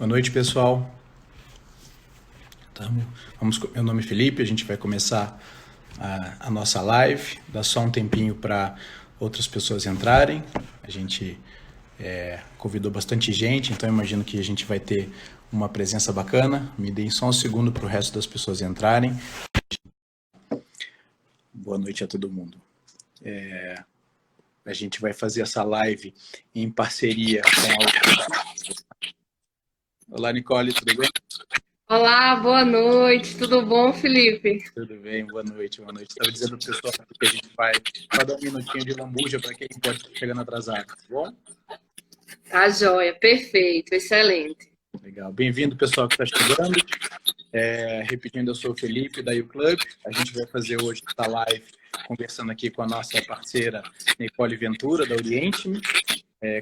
Boa noite, pessoal. Meu nome é Felipe, a gente vai começar a nossa live. Dá só um tempinho para outras pessoas entrarem. A gente convidou bastante gente, então imagino que a gente vai ter uma presença bacana. Me deem só um segundo para o resto das pessoas entrarem. Boa noite a todo mundo. A gente vai fazer essa live em parceria com a... Olá, Nicole, tudo bem? Olá, boa noite. Tudo bom, Felipe? Tudo bem, boa noite, boa noite. Estava dizendo para o pessoal que a gente vai só dar um minutinho de lambuja para quem pode estar chegando atrasado, tá bom? Tá joia, perfeito, excelente. Legal. Bem-vindo, pessoal que está chegando. Repetindo, eu sou o Felipe, da U-Club. A gente vai fazer hoje essa live conversando aqui com a nossa parceira Nicole Ventura, da Oriente-me.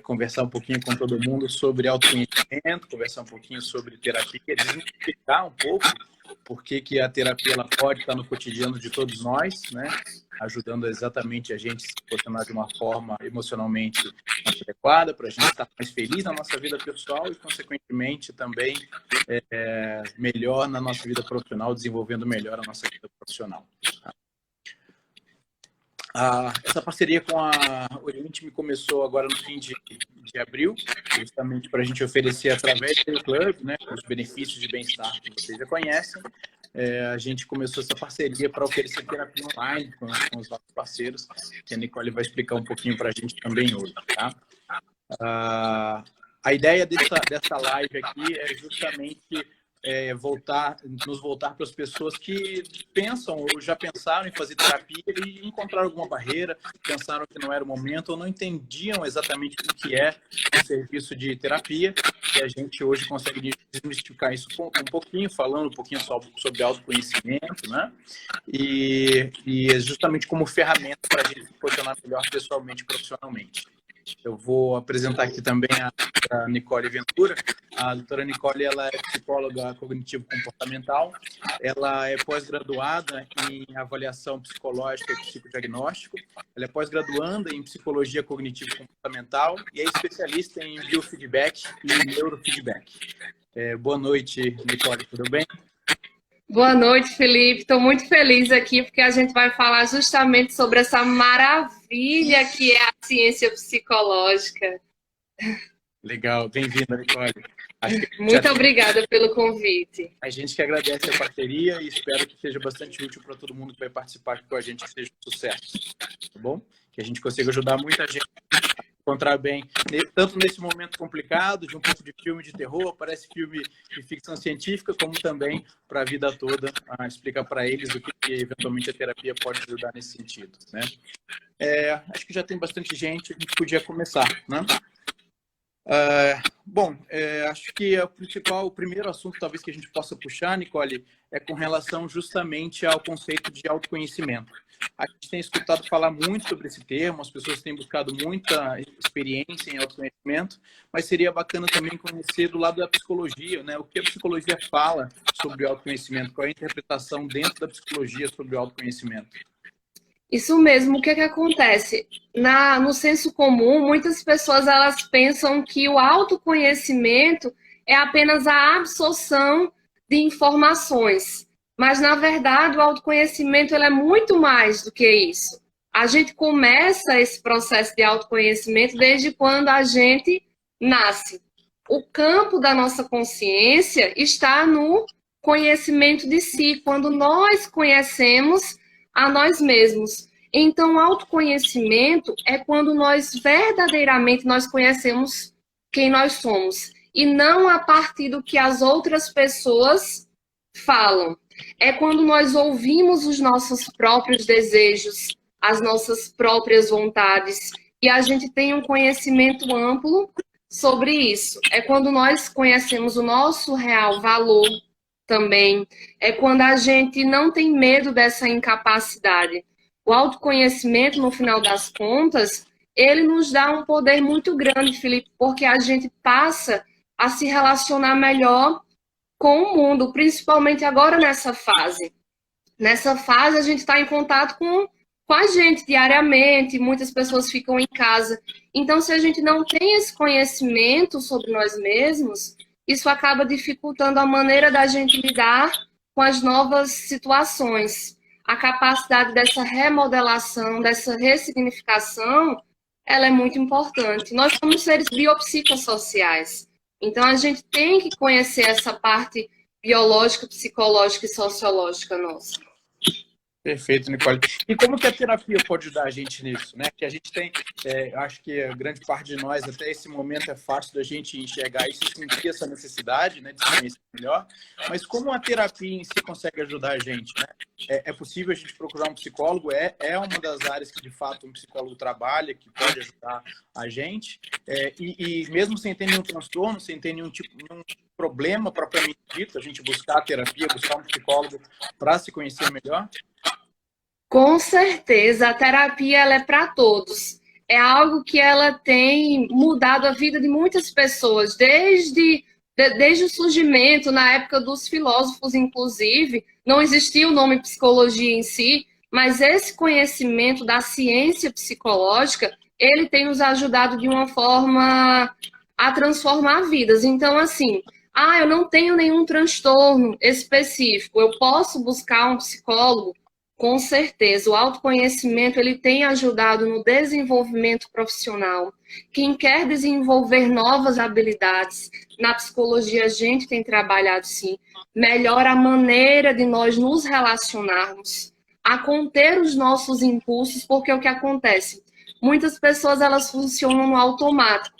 Conversar um pouquinho com todo mundo sobre autoconhecimento, conversar um pouquinho sobre terapia, desmistificar um pouco por que a terapia ela pode estar no cotidiano de todos nós, né? Ajudando exatamente a gente se posicionar de uma forma emocionalmente mais adequada, para a gente estar mais feliz na nossa vida pessoal e, consequentemente, também melhor na nossa vida profissional, desenvolvendo melhor a nossa vida profissional. Essa parceria com a Oriente me começou agora no fim de abril, justamente para a gente oferecer através do clube, né, os benefícios de bem-estar que vocês já conhecem. A gente começou essa parceria para oferecer terapia online com os nossos parceiros, que a Nicole vai explicar um pouquinho para a gente também hoje. Tá? A ideia dessa live aqui é justamente nos voltar para as pessoas que pensam ou já pensaram em fazer terapia e encontraram alguma barreira, pensaram que não era o momento ou não entendiam exatamente o que é o serviço de terapia, e a gente hoje consegue desmistificar isso um pouquinho, falando um pouquinho sobre autoconhecimento, né? E justamente como ferramenta para a gente se posicionar melhor pessoalmente e profissionalmente. Eu vou apresentar aqui também a Nicole Ventura. A doutora Nicole ela é psicóloga cognitivo-comportamental, ela é pós-graduada em avaliação psicológica e psicodiagnóstico, ela é pós-graduanda em psicologia cognitivo-comportamental e é especialista em biofeedback e neurofeedback. Boa noite, Nicole, tudo bem? Boa noite, Felipe. Estou muito feliz aqui porque a gente vai falar justamente sobre essa maravilha que é a ciência psicológica. Legal, bem-vinda, Nicole. Muito obrigada pelo convite. A gente que agradece a parceria e espero que seja bastante útil para todo mundo que vai participar aqui com a gente, que seja um sucesso, tá bom? Que a gente consiga ajudar muita gente a encontrar bem, tanto nesse momento complicado, de um pouco de filme de terror, parece filme de ficção científica, como também para a vida toda, explicar para eles o que eventualmente a terapia pode ajudar nesse sentido, né? Acho que já tem bastante gente, a gente podia começar, né? Acho que o primeiro assunto talvez que a gente possa puxar, Nicole, é com relação justamente ao conceito de autoconhecimento. A gente tem escutado falar muito sobre esse termo, as pessoas têm buscado muita experiência em autoconhecimento, mas seria bacana também conhecer do lado da psicologia, né? O que a psicologia fala sobre o autoconhecimento, qual é a interpretação dentro da psicologia sobre o autoconhecimento. Isso mesmo, o que acontece? No senso comum, muitas pessoas elas pensam que o autoconhecimento é apenas a absorção de informações. Mas, na verdade, o autoconhecimento ele é muito mais do que isso. A gente começa esse processo de autoconhecimento desde quando a gente nasce. O campo da nossa consciência está no conhecimento de si, quando nós conhecemos a nós mesmos. Então, o autoconhecimento é quando nós verdadeiramente nós conhecemos quem nós somos e não a partir do que as outras pessoas falam. É quando nós ouvimos os nossos próprios desejos, as nossas próprias vontades e a gente tem um conhecimento amplo sobre isso. É quando nós conhecemos o nosso real valor também. É quando a gente não tem medo dessa incapacidade. O autoconhecimento, no final das contas, ele nos dá um poder muito grande, Felipe, porque a gente passa a se relacionar melhor com o mundo, principalmente agora nessa fase. Nessa fase, a gente está em contato com a gente diariamente, muitas pessoas ficam em casa. Então, se a gente não tem esse conhecimento sobre nós mesmos, isso acaba dificultando a maneira da gente lidar com as novas situações. A capacidade dessa remodelação, dessa ressignificação, ela é muito importante. Nós somos seres biopsicossociais, então a gente tem que conhecer essa parte biológica, psicológica e sociológica nossa. Perfeito, Nicole. E como que a terapia pode ajudar a gente nisso, né? Que a gente tem, acho que a grande parte de nós, até esse momento, é fácil da gente enxergar isso, sentir essa necessidade, né, de se conhecer melhor. Mas como a terapia em si consegue ajudar a gente, né? É possível a gente procurar um psicólogo? É uma das áreas que, de fato, um psicólogo trabalha, que pode ajudar a gente. E mesmo sem ter nenhum transtorno, sem ter nenhum problema propriamente dito, a gente buscar a terapia, buscar um psicólogo para se conhecer melhor? Com certeza, a terapia ela é para todos. É algo que ela tem mudado a vida de muitas pessoas, desde o surgimento, na época dos filósofos, inclusive, não existia o nome psicologia em si, mas esse conhecimento da ciência psicológica, ele tem nos ajudado de uma forma a transformar vidas. Então, assim, eu não tenho nenhum transtorno específico, eu posso buscar um psicólogo? Com certeza, o autoconhecimento ele tem ajudado no desenvolvimento profissional. Quem quer desenvolver novas habilidades, na psicologia a gente tem trabalhado sim, melhora a maneira de nós nos relacionarmos, a conter os nossos impulsos, porque o que acontece? Muitas pessoas elas funcionam no automático.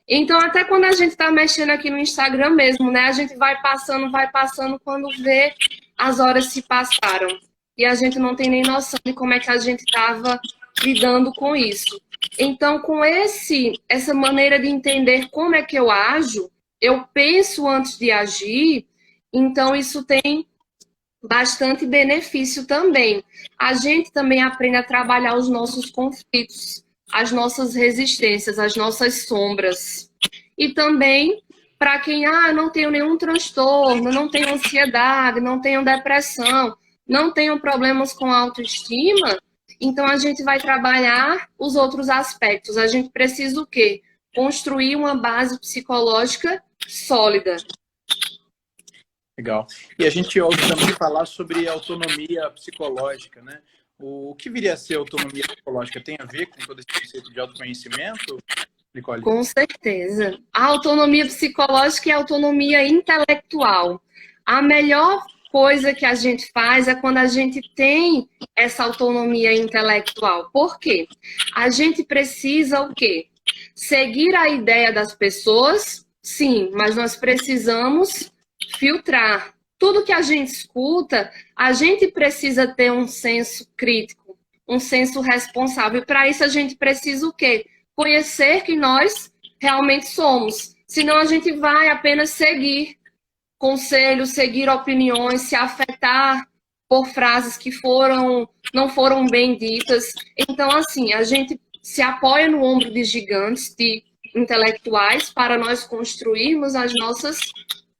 Então, até quando a gente está mexendo aqui no Instagram mesmo, né? A gente vai passando, quando vê, as horas se passaram. E a gente não tem nem noção de como é que a gente estava lidando com isso. Então, com essa maneira de entender como é que eu ajo, eu penso antes de agir, então isso tem bastante benefício também. A gente também aprende a trabalhar os nossos conflitos, as nossas resistências, as nossas sombras. E também, para quem, eu não tenho nenhum transtorno, não tenho ansiedade, não tenho depressão, não tenho problemas com autoestima, então a gente vai trabalhar os outros aspectos. A gente precisa o quê? Construir uma base psicológica sólida. Legal. E a gente ouve também falar sobre autonomia psicológica, né? O que viria a ser autonomia psicológica? Tem a ver com todo esse conceito de autoconhecimento, Nicole? Com certeza. A autonomia psicológica e a autonomia intelectual. A melhor coisa que a gente faz é quando a gente tem essa autonomia intelectual. Por quê? A gente precisa o quê? Seguir a ideia das pessoas, sim, mas nós precisamos filtrar. Tudo que a gente escuta, a gente precisa ter um senso crítico, um senso responsável. E para isso a gente precisa o quê? Conhecer quem nós realmente somos. Senão a gente vai apenas seguir conselhos, seguir opiniões, se afetar por frases que não foram bem ditas. Então, assim, a gente se apoia no ombro de gigantes, de intelectuais, para nós construirmos as nossas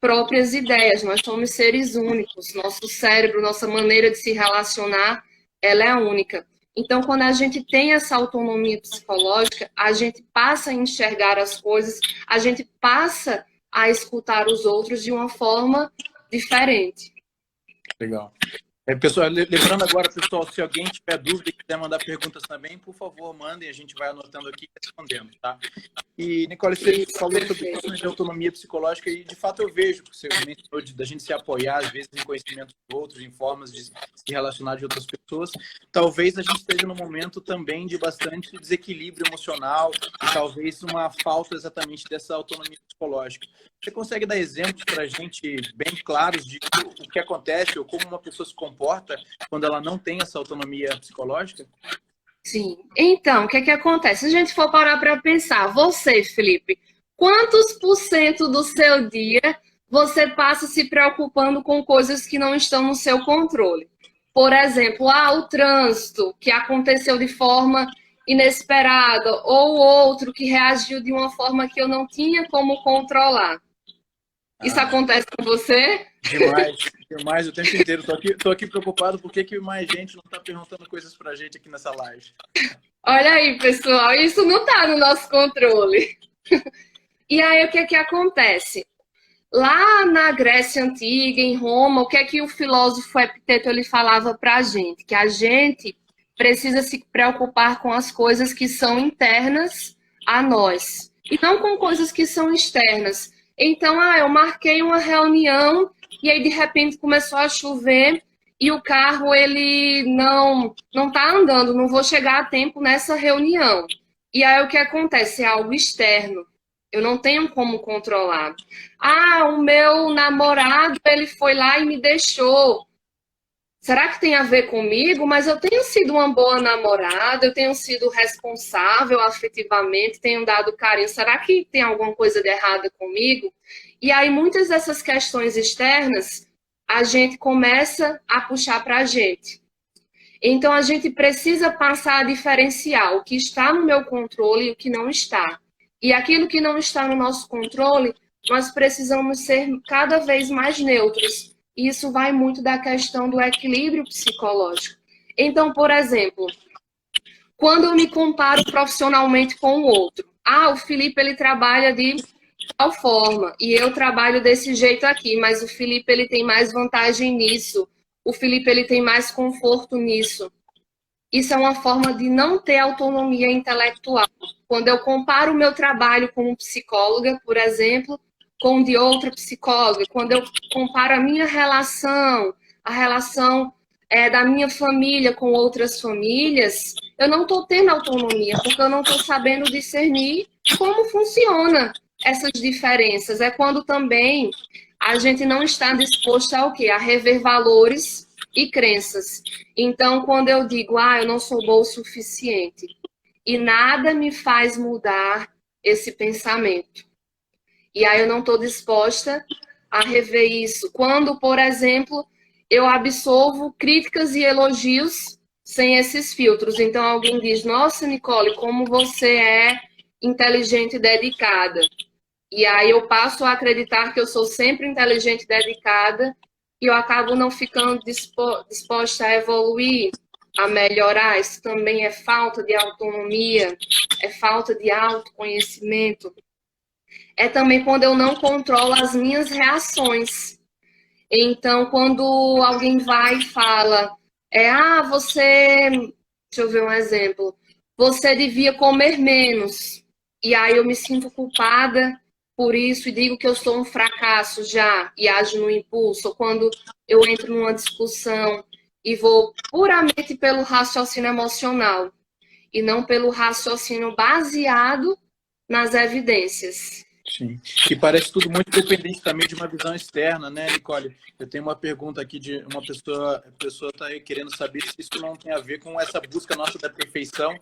próprias ideias. Nós somos seres únicos, nosso cérebro, nossa maneira de se relacionar, ela é única. Então, quando a gente tem essa autonomia psicológica, a gente passa a enxergar as coisas, a gente passa a escutar os outros de uma forma diferente. Legal. Pessoal, lembrando agora, pessoal, se alguém tiver dúvida e quiser mandar perguntas também, por favor, mandem, a gente vai anotando aqui e respondendo, tá? E, Nicole, você falou sobre questões de autonomia psicológica e, de fato, eu vejo que você mencionou da gente se apoiar, às vezes, em conhecimento de outros, em formas de se relacionar de outras pessoas. Talvez a gente esteja num momento também de bastante desequilíbrio emocional e talvez uma falta exatamente dessa autonomia psicológica. Você consegue dar exemplos para a gente bem claros de o que acontece ou como uma pessoa se comporta quando ela não tem essa autonomia psicológica? Sim. Então, o que é que acontece? Se a gente for parar para pensar, você, Felipe, quantos % do seu dia você passa se preocupando com coisas que não estão no seu controle? Por exemplo, o trânsito que aconteceu de forma inesperada ou outro que reagiu de uma forma que eu não tinha como controlar. Isso acontece com você? Demais o tempo inteiro. Tô aqui preocupado porque que mais gente não está perguntando coisas pra gente aqui nessa live. Olha aí, pessoal, isso não está no nosso controle. E aí, o que acontece? Lá na Grécia Antiga, em Roma, o que é que o filósofo Epiteto ele falava para a gente? Que a gente precisa se preocupar com as coisas que são internas a nós, e não com coisas que são externas. Então, eu marquei uma reunião e aí de repente começou a chover e o carro ele não está andando, não vou chegar a tempo nessa reunião. E aí o que acontece? É algo externo. Eu não tenho como controlar. O meu namorado, ele foi lá e me deixou. Será que tem a ver comigo? Mas eu tenho sido uma boa namorada, eu tenho sido responsável afetivamente, tenho dado carinho. Será que tem alguma coisa de errada comigo? E aí, muitas dessas questões externas, a gente começa a puxar para a gente. Então, a gente precisa passar a diferenciar o que está no meu controle e o que não está. E aquilo que não está no nosso controle, nós precisamos ser cada vez mais neutros. E isso vai muito da questão do equilíbrio psicológico. Então, por exemplo, quando eu me comparo profissionalmente com o outro, o Felipe ele trabalha de tal forma e eu trabalho desse jeito aqui, mas o Felipe ele tem mais vantagem nisso, o Felipe ele tem mais conforto nisso. Isso é uma forma de não ter autonomia intelectual. Quando eu comparo o meu trabalho como psicóloga, por exemplo, com de outra psicóloga, quando eu comparo a minha relação, a relação da minha família com outras famílias, eu não estou tendo autonomia, porque eu não estou sabendo discernir como funciona essas diferenças. É quando também a gente não está disposto a o quê? A rever valores e crenças. Então, quando eu digo, eu não sou boa o suficiente, e nada me faz mudar esse pensamento. E aí eu não estou disposta a rever isso. Quando, por exemplo, eu absolvo críticas e elogios sem esses filtros. Então, alguém diz, nossa, Nicole, como você é inteligente e dedicada. E aí eu passo a acreditar que eu sou sempre inteligente e dedicada e eu acabo não ficando disposta a evoluir, a melhorar. Isso também é falta de autonomia, é falta de autoconhecimento. É também quando eu não controlo as minhas reações. Então, quando alguém vai e fala, você... Deixa eu ver um exemplo. Você devia comer menos. E aí eu me sinto culpada por isso e digo que eu sou um fracasso já e ajo no impulso. Ou quando eu entro numa discussão e vou puramente pelo raciocínio emocional e não pelo raciocínio baseado nas evidências. Sim. E parece tudo muito dependente também de uma visão externa, né, Nicole? Eu tenho uma pergunta aqui de uma pessoa, a pessoa está querendo saber se isso não tem a ver com essa busca nossa da perfeição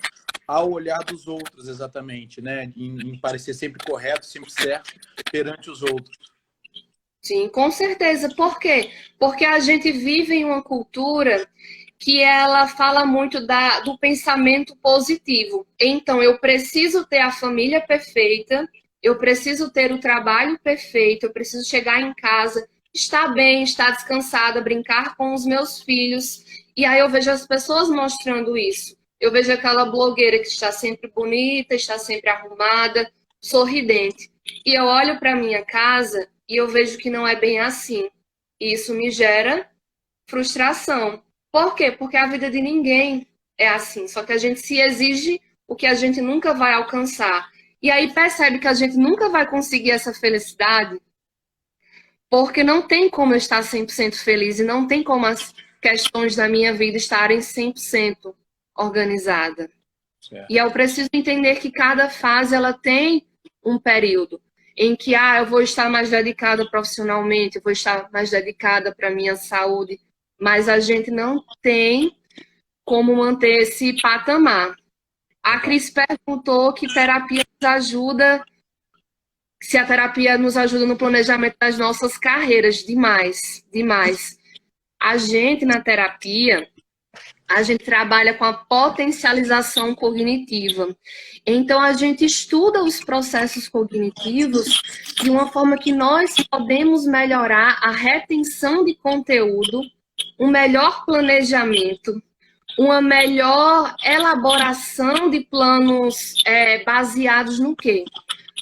ao olhar dos outros, exatamente, né? Em parecer sempre correto, sempre certo perante os outros. Sim, com certeza. Por quê? Porque a gente vive em uma cultura que ela fala muito do pensamento positivo. Então, eu preciso ter a família perfeita, eu preciso ter o trabalho perfeito, eu preciso chegar em casa, estar bem, estar descansada, brincar com os meus filhos. E aí eu vejo as pessoas mostrando isso. Eu vejo aquela blogueira que está sempre bonita, está sempre arrumada, sorridente. E eu olho para minha casa e eu vejo que não é bem assim. E isso me gera frustração. Por quê? Porque a vida de ninguém é assim. Só que a gente se exige o que a gente nunca vai alcançar. E aí percebe que a gente nunca vai conseguir essa felicidade, porque não tem como eu estar 100% feliz e não tem como as questões da minha vida estarem 100% organizadas. E eu preciso entender que cada fase ela tem um período em que eu vou estar mais dedicada profissionalmente, eu vou estar mais dedicada para a minha saúde, mas a gente não tem como manter esse patamar. A Cris perguntou que terapia nos ajuda, se a terapia nos ajuda no planejamento das nossas carreiras. Demais, demais. A gente, na terapia, a gente trabalha com a potencialização cognitiva. Então, a gente estuda os processos cognitivos de uma forma que nós podemos melhorar a retenção de conteúdo, um melhor planejamento, uma melhor elaboração de planos baseados no quê?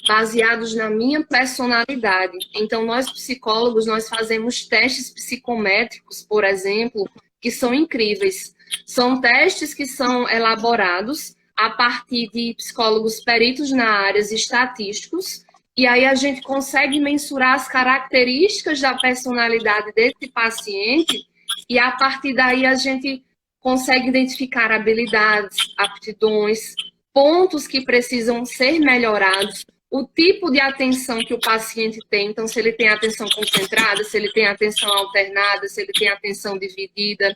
baseados na minha personalidade. Então, nós psicólogos, nós fazemos testes psicométricos, por exemplo, que são incríveis. São testes que são elaborados a partir de psicólogos peritos na área estatísticos, e aí a gente consegue mensurar as características da personalidade desse paciente, e a partir daí a gente consegue identificar habilidades, aptidões, pontos que precisam ser melhorados, o tipo de atenção que o paciente tem, então se ele tem atenção concentrada, se ele tem atenção alternada, se ele tem atenção dividida,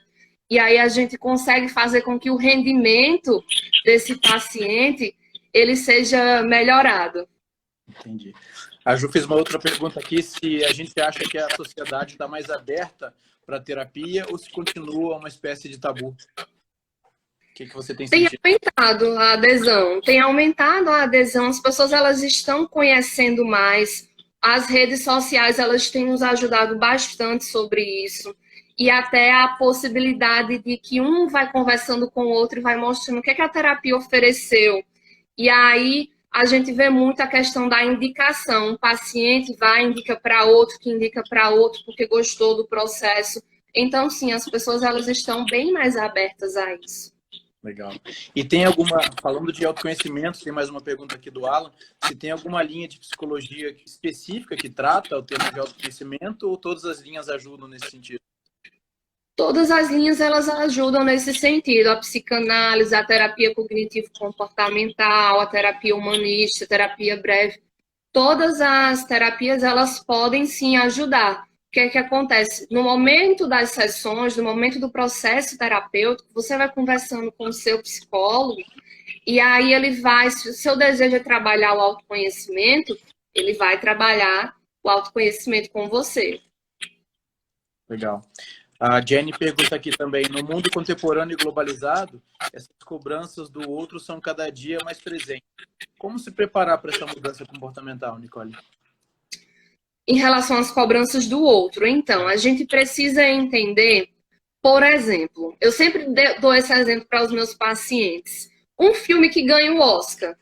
e aí a gente consegue fazer com que o rendimento desse paciente, ele seja melhorado. Entendi. A Ju fez uma outra pergunta aqui, se a gente acha que a sociedade está mais aberta para a terapia ou se continua uma espécie de tabu? O que você tem sentido? Tem aumentado a adesão, as pessoas elas estão conhecendo mais, as redes sociais elas têm nos ajudado bastante sobre isso, e até a possibilidade de que um vai conversando com o outro e vai mostrando o que a terapia ofereceu. E aí a gente vê muito a questão da indicação. Um paciente vai, indica para outro, que indica para outro porque gostou do processo. Então, sim, as pessoas elas estão bem mais abertas a isso. Legal. E tem alguma, falando de autoconhecimento, tem mais uma pergunta aqui do Alan, se tem alguma linha de psicologia específica que trata o tema de autoconhecimento ou todas as linhas ajudam nesse sentido? Todas as linhas elas ajudam nesse sentido, a psicanálise, a terapia cognitivo-comportamental, a terapia humanista, a terapia breve. Todas as terapias elas podem sim ajudar. O que é que acontece? No momento das sessões, no momento do processo terapêutico, você vai conversando com o seu psicólogo e aí ele vai, se o seu desejo é trabalhar o autoconhecimento, ele vai trabalhar o autoconhecimento com você. Legal. A Jenny pergunta aqui também, no mundo contemporâneo e globalizado, essas cobranças do outro são cada dia mais presentes. Como se preparar para essa mudança comportamental, Nicole? Em relação às cobranças do outro, então, a gente precisa entender, por exemplo, eu sempre dou esse exemplo para os meus pacientes, um filme que ganha o Oscar.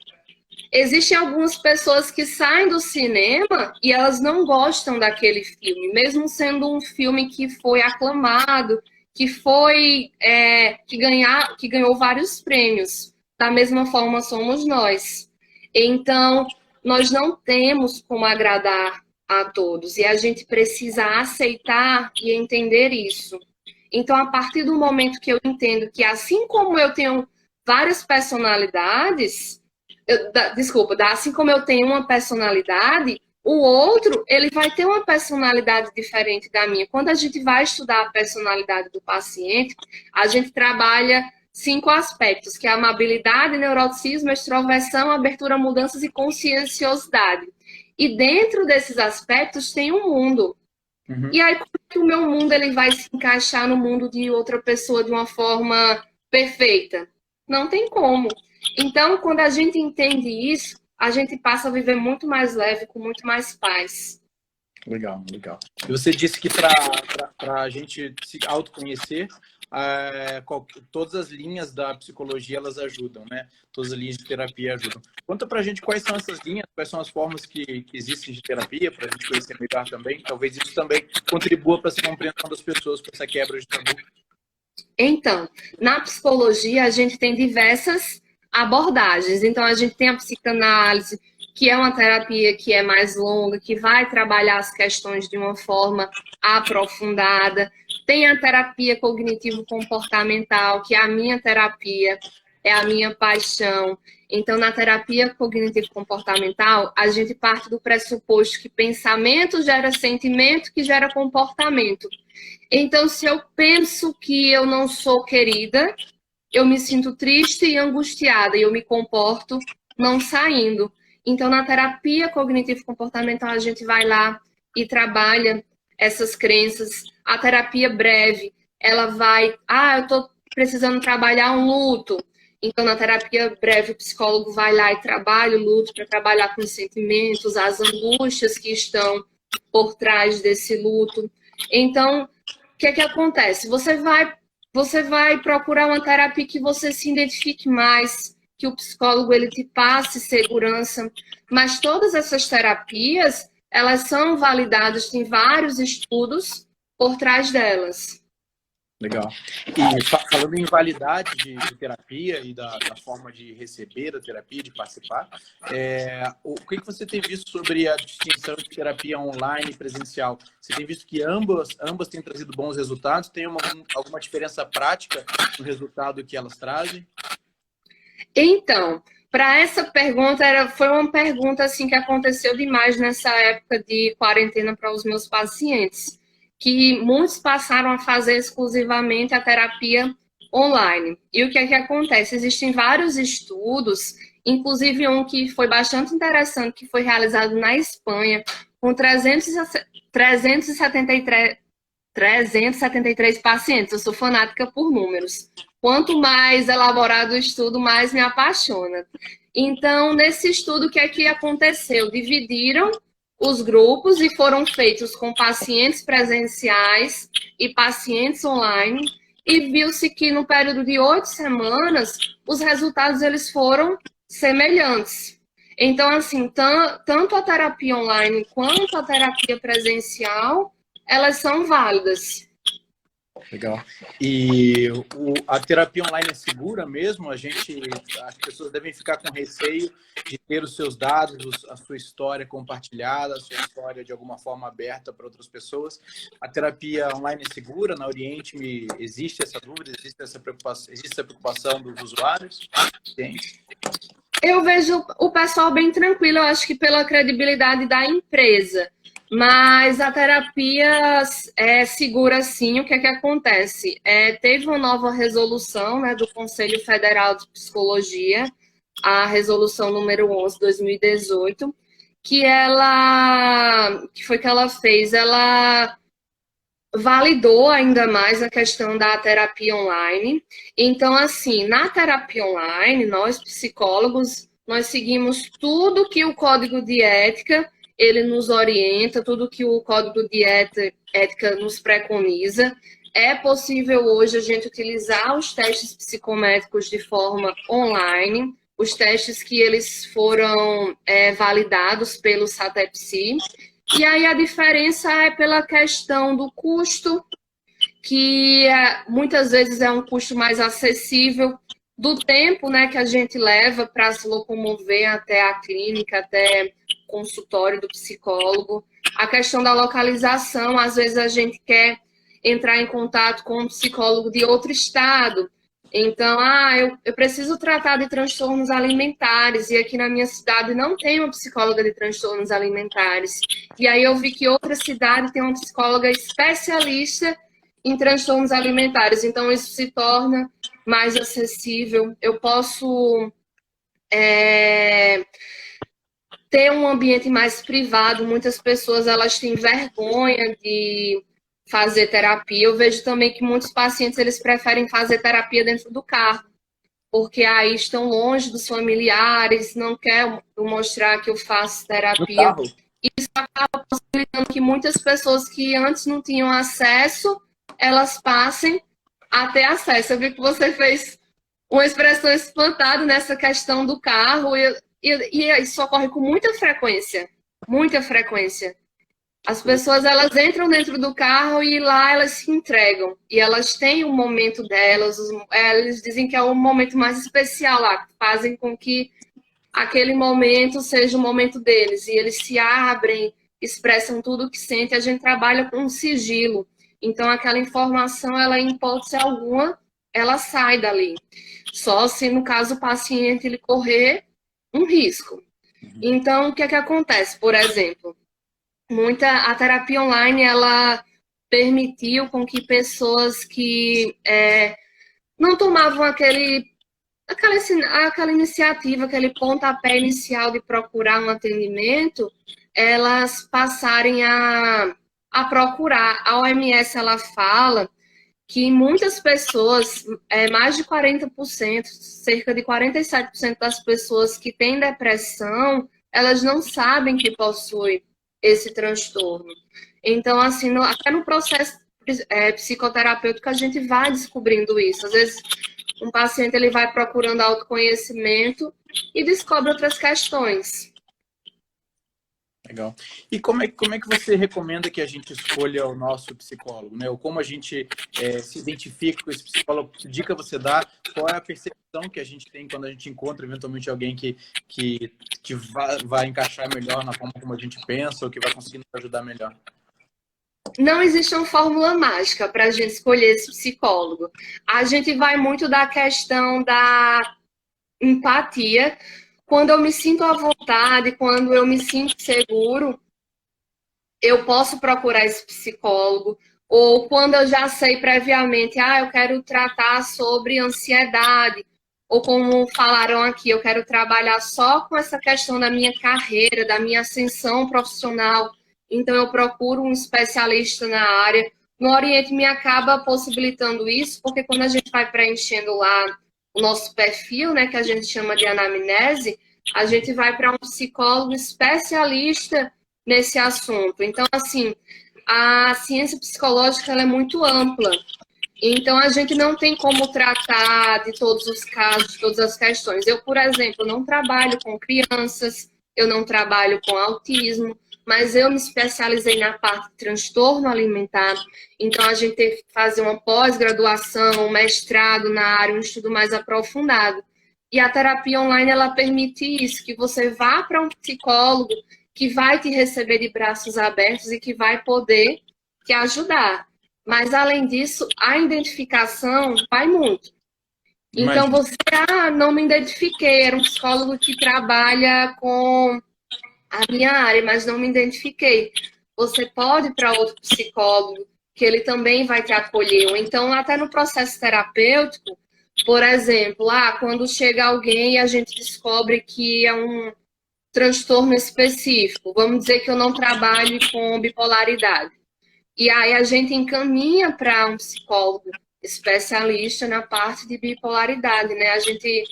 Existem algumas pessoas que saem do cinema e elas não gostam daquele filme, mesmo sendo um filme que foi aclamado, que ganhou vários prêmios. Da mesma forma somos nós. Então, nós não temos como agradar a todos e a gente precisa aceitar e entender isso. Então, a partir do momento que eu entendo que assim como eu tenho várias personalidades, assim como eu tenho uma personalidade, o outro, ele vai ter uma personalidade diferente da minha. Quando a gente vai estudar a personalidade do paciente, a gente trabalha 5 aspectos, que é a amabilidade, neuroticismo, extroversão, abertura a mudanças e conscienciosidade. E dentro desses aspectos tem um mundo. Uhum. E aí, como é que o meu mundo ele vai se encaixar no mundo de outra pessoa de uma forma perfeita? Não tem como. Então, quando a gente entende isso, a gente passa a viver muito mais leve, com muito mais paz. Legal, legal. E você disse que para a gente se autoconhecer, todas as linhas da psicologia elas ajudam, né? Todas as linhas de terapia ajudam. Conta pra gente quais são essas linhas, quais são as formas que existem de terapia, para a gente conhecer melhor também. Talvez isso também contribua para essa compreensão das pessoas, para essa quebra de tabu. Então, na psicologia a gente tem diversas abordagens. Então, a gente tem a psicanálise, que é uma terapia que é mais longa, que vai trabalhar as questões de uma forma aprofundada. Tem a terapia cognitivo-comportamental, que é a minha terapia, é a minha paixão. Então, na terapia cognitivo-comportamental, a gente parte do pressuposto que pensamento gera sentimento, que gera comportamento. Então, se eu penso que eu não sou querida, eu me sinto triste e angustiada e eu me comporto não saindo. Então, na terapia cognitivo-comportamental, a gente vai lá e trabalha essas crenças. A terapia breve, ela vai... eu estou precisando trabalhar um luto. Então, na terapia breve, o psicólogo vai lá e trabalha o luto para trabalhar com os sentimentos, as angústias que estão por trás desse luto. Então, o que acontece? Você vai procurar uma terapia que você se identifique mais, que o psicólogo ele te passe segurança, mas todas essas terapias, elas são validadas, tem vários estudos por trás delas. Legal. E falando em validade de terapia e da forma de receber a terapia, de participar, o que você tem visto sobre a distinção de terapia online e presencial? Você tem visto que ambas têm trazido bons resultados? Tem alguma diferença prática no resultado que elas trazem? Então, para essa pergunta, foi uma pergunta assim que aconteceu demais nessa época de quarentena para os meus pacientes, que muitos passaram a fazer exclusivamente a terapia online. E o que é que acontece? Existem vários estudos, inclusive um que foi bastante interessante, que foi realizado na Espanha, com 373 pacientes. Eu sou fanática por números. Quanto mais elaborado o estudo, mais me apaixona. Então, nesse estudo, o que é que aconteceu? Dividiram os grupos e foram feitos com pacientes presenciais e pacientes online, e viu-se que no período de 8 semanas, os resultados eles foram semelhantes. Então, assim, tanto a terapia online quanto a terapia presencial, elas são válidas. Legal. E a terapia online é segura mesmo? As pessoas devem ficar com receio de ter os seus dados, a sua história compartilhada, a sua história de alguma forma aberta para outras pessoas. A terapia online é segura? Na Oriente existe essa dúvida? Existe essa preocupação dos usuários? Gente. Eu vejo o pessoal bem tranquilo, eu acho que pela credibilidade da empresa. Mas a terapia é segura sim. O que é que acontece? Teve uma nova resolução, né, do Conselho Federal de Psicologia, a resolução número 11/2018, que foi que ela fez? Ela validou ainda mais a questão da terapia online. Então, assim, na terapia online, nós psicólogos, nós seguimos tudo que o Código de Ética ele nos orienta, tudo que o Código de Ética nos preconiza. É possível hoje a gente utilizar os testes psicométricos de forma online, os testes que eles foram validados pelo SATEPSI. E aí a diferença é pela questão do custo, que muitas vezes é um custo mais acessível, do tempo, né, que a gente leva para se locomover até a clínica, até o consultório do psicólogo. A questão da localização, às vezes a gente quer entrar em contato com um psicólogo de outro estado. Então, eu preciso tratar de transtornos alimentares e aqui na minha cidade não tem uma psicóloga de transtornos alimentares. E aí eu vi que outra cidade tem uma psicóloga especialista em transtornos alimentares. Então, isso se torna mais acessível. Eu posso ter um ambiente mais privado. Muitas pessoas elas têm vergonha de fazer terapia. Eu vejo também que muitos pacientes eles preferem fazer terapia dentro do carro, porque aí estão longe dos familiares, não quer mostrar que eu faço terapia. Isso acaba possibilitando que muitas pessoas que antes não tinham acesso, elas passem a ter acesso. Eu vi que você fez uma expressão espantada nessa questão do carro, e isso ocorre com muita frequência, muita frequência. As pessoas, elas entram dentro do carro e lá elas se entregam. E elas têm um momento delas, eles dizem que é o momento mais especial lá, que fazem com que aquele momento seja o momento deles. E eles se abrem, expressam tudo o que sentem. A gente trabalha com sigilo. Então, aquela informação, ela, em hipótese alguma, ela sai dali. Só se, no caso, o paciente ele correr um risco. Então, o que é que acontece? Por exemplo, a terapia online, ela permitiu com que pessoas que não tomavam aquela iniciativa, aquele pontapé inicial de procurar um atendimento, elas passarem a procurar. A OMS, ela fala que muitas pessoas, mais de 40%, cerca de 47% das pessoas que têm depressão, elas não sabem que possuem esse transtorno. Então, assim, até no processo psicoterapêutico, a gente vai descobrindo isso. Às vezes, um paciente ele vai procurando autoconhecimento e descobre outras questões. Legal. E como é que você recomenda que a gente escolha o nosso psicólogo, né? Ou como a gente se identifica com esse psicólogo? Que dica você dá? Qual é a percepção que a gente tem quando a gente encontra eventualmente alguém que vai encaixar melhor na forma como a gente pensa ou que vai conseguir nos ajudar melhor? Não existe uma fórmula mágica para a gente escolher esse psicólogo. A gente vai muito da questão da empatia. Quando eu me sinto à vontade, quando eu me sinto seguro, eu posso procurar esse psicólogo. Ou quando eu já sei previamente, eu quero tratar sobre ansiedade. Ou como falaram aqui, eu quero trabalhar só com essa questão da minha carreira, da minha ascensão profissional. Então, eu procuro um especialista na área. No Oriente me acaba possibilitando isso, porque quando a gente vai preenchendo lá o nosso perfil, né, que a gente chama de anamnese, a gente vai para um psicólogo especialista nesse assunto. Então, assim, a ciência psicológica ela é muito ampla. Então, a gente não tem como tratar de todos os casos, de todas as questões. Eu, por exemplo, não trabalho com crianças, eu não trabalho com autismo, mas eu me especializei na parte de transtorno alimentar. Então, a gente teve que fazer uma pós-graduação, um mestrado na área, um estudo mais aprofundado. E a terapia online, ela permite isso, que você vá para um psicólogo que vai te receber de braços abertos e que vai poder te ajudar. Mas, além disso, a identificação vai muito. Então, você, não me identifiquei, era um psicólogo que trabalha com a minha área, mas não me identifiquei. Você pode ir para outro psicólogo, que ele também vai te acolher. Ou então, até no processo terapêutico, por exemplo, quando chega alguém e a gente descobre que é um transtorno específico, vamos dizer que eu não trabalho com bipolaridade. E aí a gente encaminha para um psicólogo especialista na parte de bipolaridade, né? A gente,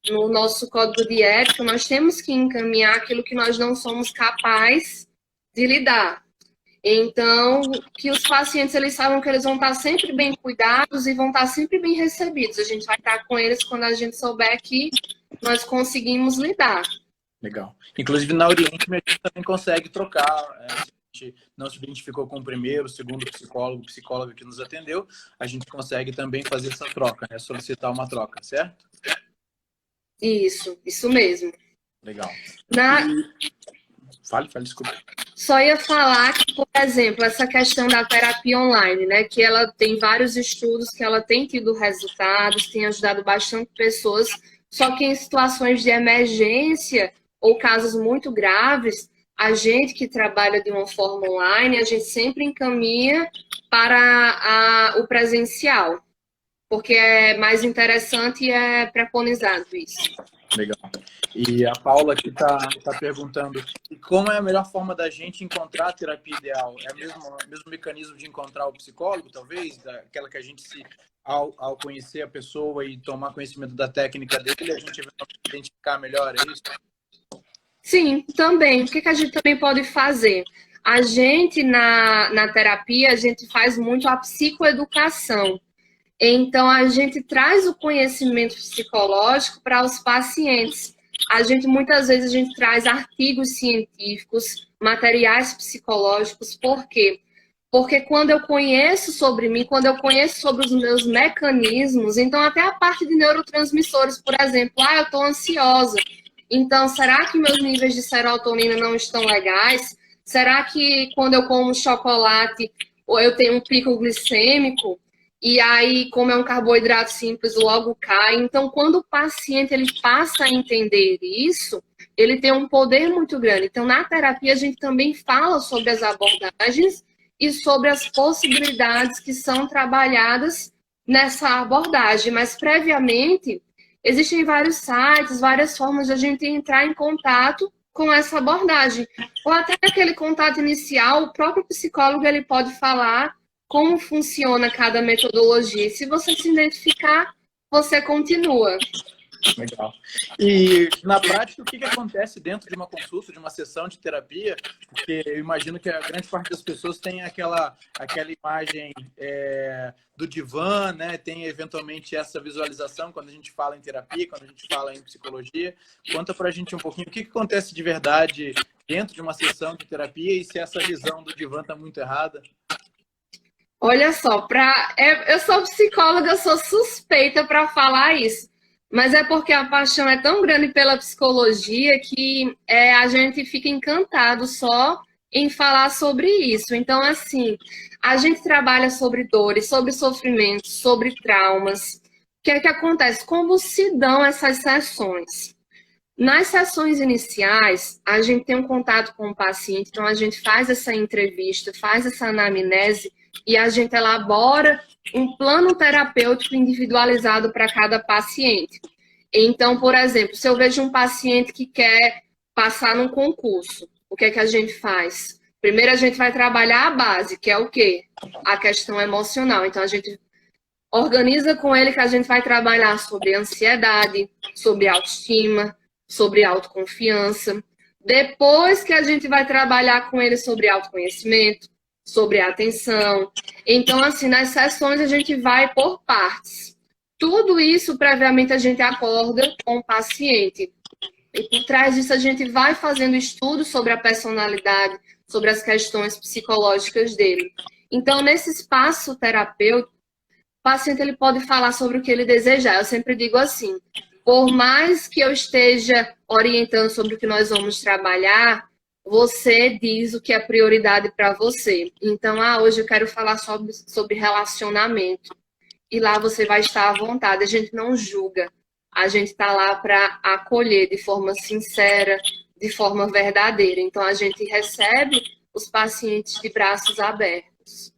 no nosso código de ética, nós temos que encaminhar aquilo que nós não somos capazes de lidar. Então, que os pacientes, eles sabem que eles vão estar sempre bem cuidados e vão estar sempre bem recebidos. A gente vai estar com eles quando a gente souber que nós conseguimos lidar. Legal. Inclusive, na Oriente, a gente também consegue trocar. Se a gente não se identificou com o primeiro, o segundo psicóloga que nos atendeu, a gente consegue também fazer essa troca, né? Solicitar uma troca, certo? Isso mesmo. Legal. Fale, desculpa. Só ia falar que, por exemplo, essa questão da terapia online, né? Que ela tem vários estudos, que ela tem tido resultados, tem ajudado bastante pessoas, só que em situações de emergência ou casos muito graves, a gente que trabalha de uma forma online, a gente sempre encaminha para o presencial, porque é mais interessante e é preconizado isso. Legal. E a Paula aqui está perguntando como é a melhor forma da gente encontrar a terapia ideal? É o mesmo mecanismo de encontrar o psicólogo, talvez? Aquela que a gente, ao conhecer a pessoa e tomar conhecimento da técnica dele, a gente vai identificar melhor, é isso? Sim, também. O que a gente também pode fazer? A gente, na terapia, a gente faz muito a psicoeducação. Então, a gente traz o conhecimento psicológico para os pacientes. Muitas vezes, a gente traz artigos científicos, materiais psicológicos. Por quê? Porque quando eu conheço sobre mim, quando eu conheço sobre os meus mecanismos, então até a parte de neurotransmissores, por exemplo, eu estou ansiosa. Então, será que meus níveis de serotonina não estão legais? Será que quando eu como chocolate, ou eu tenho um pico glicêmico? E aí, como é um carboidrato simples, logo cai. Então, quando o paciente ele passa a entender isso, ele tem um poder muito grande. Então, na terapia, a gente também fala sobre as abordagens e sobre as possibilidades que são trabalhadas nessa abordagem. Mas, previamente, existem vários sites, várias formas de a gente entrar em contato com essa abordagem. Ou até aquele contato inicial, o próprio psicólogo ele pode falar como funciona cada metodologia. E se você se identificar, você continua. Legal. E, na prática, o que acontece dentro de uma consulta, de uma sessão de terapia? Porque eu imagino que a grande parte das pessoas tem aquela imagem do divã, né? Tem, eventualmente, essa visualização quando a gente fala em terapia, quando a gente fala em psicologia. Conta pra gente um pouquinho o que acontece de verdade dentro de uma sessão de terapia e se essa visão do divã está muito errada. Olha só, eu sou psicóloga, eu sou suspeita para falar isso. Mas é porque a paixão é tão grande pela psicologia que a gente fica encantado só em falar sobre isso. Então, assim, a gente trabalha sobre dores, sobre sofrimentos, sobre traumas. O que é que acontece? Como se dão essas sessões? Nas sessões iniciais, a gente tem um contato com o paciente, então a gente faz essa entrevista, faz essa anamnese e a gente elabora um plano terapêutico individualizado para cada paciente. Então, por exemplo, se eu vejo um paciente que quer passar num concurso, o que é que a gente faz? Primeiro a gente vai trabalhar a base, que é o quê? A questão emocional. Então, a gente organiza com ele que a gente vai trabalhar sobre ansiedade, sobre autoestima, sobre autoconfiança. Depois que a gente vai trabalhar com ele sobre autoconhecimento, sobre atenção. Então, assim, nas sessões a gente vai por partes. Tudo isso, previamente, a gente acorda com o paciente. E por trás disso, a gente vai fazendo estudos sobre a personalidade, sobre as questões psicológicas dele. Então, nesse espaço terapêutico, o paciente ele pode falar sobre o que ele desejar. Eu sempre digo assim, por mais que eu esteja orientando sobre o que nós vamos trabalhar, você diz o que é prioridade para você. Então, hoje eu quero falar sobre relacionamento. E lá você vai estar à vontade. A gente não julga. A gente está lá para acolher de forma sincera, de forma verdadeira. Então, a gente recebe os pacientes de braços abertos.